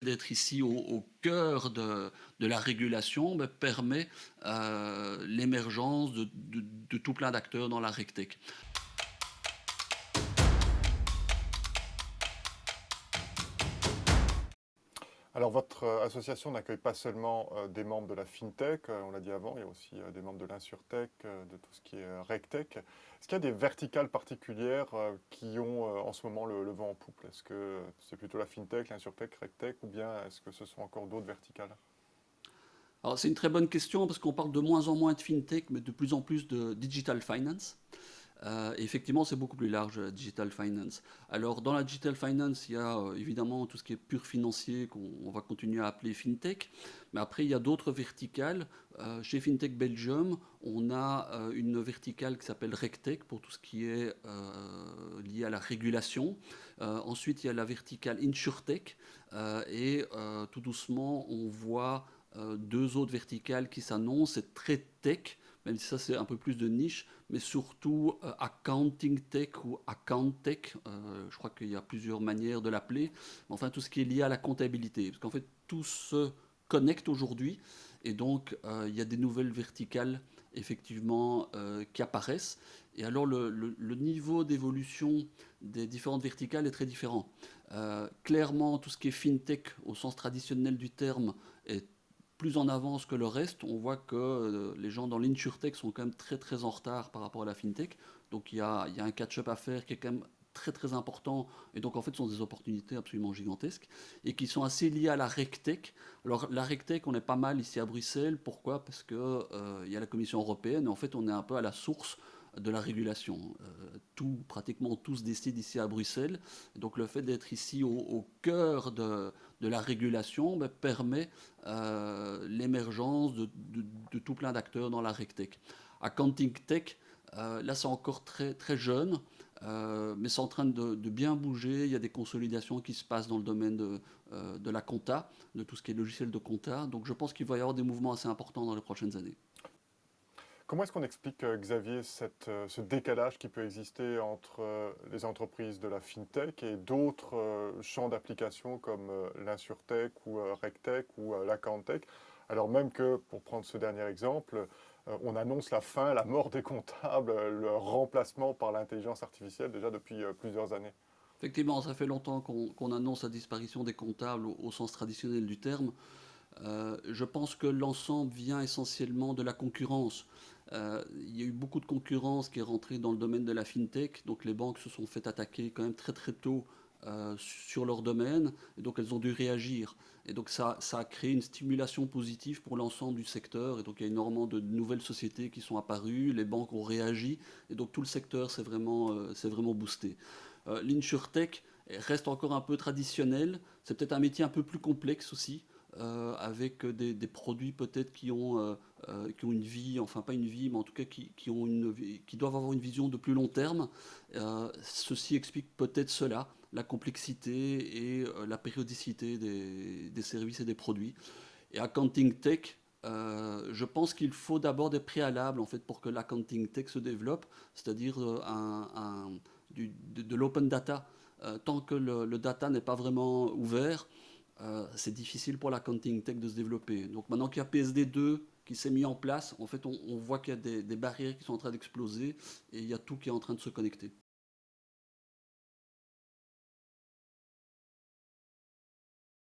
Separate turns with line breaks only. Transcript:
d'être ici au cœur de la régulation permet l'émergence de tout plein d'acteurs dans la RegTech.
Alors, votre association n'accueille pas seulement des membres de la FinTech, on l'a dit avant, il y a aussi des membres de l'InsurTech, de tout ce qui est RegTech. Est-ce qu'il y a des verticales particulières qui ont en ce moment le vent en poupe? Est-ce que c'est plutôt la FinTech, l'InsurTech, RegTech, ou bien est-ce que ce sont encore d'autres verticales?
Alors c'est une très bonne question parce qu'on parle de moins en moins de FinTech, mais de plus en plus de Digital Finance. Et effectivement, c'est beaucoup plus large, Digital Finance. Alors, dans la Digital Finance, il y a évidemment tout ce qui est pur financier qu'on va continuer à appeler FinTech. Mais après, il y a d'autres verticales. Chez FinTech Belgium, on a une verticale qui s'appelle RegTech pour tout ce qui est lié à la régulation. Ensuite, il y a la verticale InsurTech. Tout doucement, on voit deux autres verticales qui s'annoncent. C'est très tech, même si ça c'est un peu plus de niche, mais surtout accounting tech ou account tech. Je crois qu'il y a plusieurs manières de l'appeler. Mais enfin, tout ce qui est lié à la comptabilité. Parce qu'en fait, tout se connecte aujourd'hui. Et donc, il y a des nouvelles verticales, effectivement, qui apparaissent. Et alors, le niveau d'évolution des différentes verticales est très différent. Clairement, tout ce qui est fintech, au sens traditionnel du terme, est plus en avance que le reste. On voit que les gens dans l'insurtech sont quand même très très en retard par rapport à la fintech. Donc il y a un catch-up à faire qui est quand même très très important. Et donc en fait, ce sont des opportunités absolument gigantesques et qui sont assez liées à la RegTech. Alors la RegTech, on est pas mal ici à Bruxelles. Pourquoi? Parce que il y a la Commission européenne et en fait, on est un peu à la source de la régulation. Pratiquement tout se décide ici à Bruxelles. Et donc le fait d'être ici au cœur de la régulation permet l'émergence de tout plein d'acteurs dans la RegTech. Accounting Tech, là c'est encore très, très jeune, mais c'est en train de bien bouger. Il y a des consolidations qui se passent dans le domaine de la compta, de tout ce qui est logiciel de compta. Donc je pense qu'il va y avoir des mouvements assez importants dans les prochaines années.
Comment est-ce qu'on explique, Xavier, ce décalage qui peut exister entre les entreprises de la FinTech et d'autres champs d'application comme l'InsurTech ou RegTech ou l'AccountTech, alors même que, pour prendre ce dernier exemple, on annonce la fin, la mort des comptables, leur remplacement par l'intelligence artificielle déjà depuis plusieurs années.
Effectivement, ça fait longtemps qu'on annonce la disparition des comptables au sens traditionnel du terme. Je pense que l'ensemble vient essentiellement de la concurrence. Il y a eu beaucoup de concurrence qui est rentrée dans le domaine de la fintech, donc les banques se sont fait attaquer quand même très très tôt sur leur domaine, et donc elles ont dû réagir. Et donc ça a créé une stimulation positive pour l'ensemble du secteur, et donc il y a énormément de nouvelles sociétés qui sont apparues, les banques ont réagi, et donc tout le secteur s'est vraiment boosté. L'insurtech reste encore un peu traditionnel, c'est peut-être un métier un peu plus complexe aussi, avec des produits peut-être qui ont une vie, enfin pas une vie, mais en tout cas qui doivent avoir une vision de plus long terme. Ceci explique peut-être cela, la complexité et la périodicité des services et des produits. Et Accounting Tech, je pense qu'il faut d'abord des préalables en fait pour que l'accounting tech se développe, c'est-à-dire de l'open data. Tant que le data n'est pas vraiment ouvert, c'est difficile pour l'accounting tech de se développer. Donc maintenant qu'il y a PSD2 qui s'est mis en place, en fait on voit qu'il y a des barrières qui sont en train d'exploser et il y a tout qui est en train de se connecter.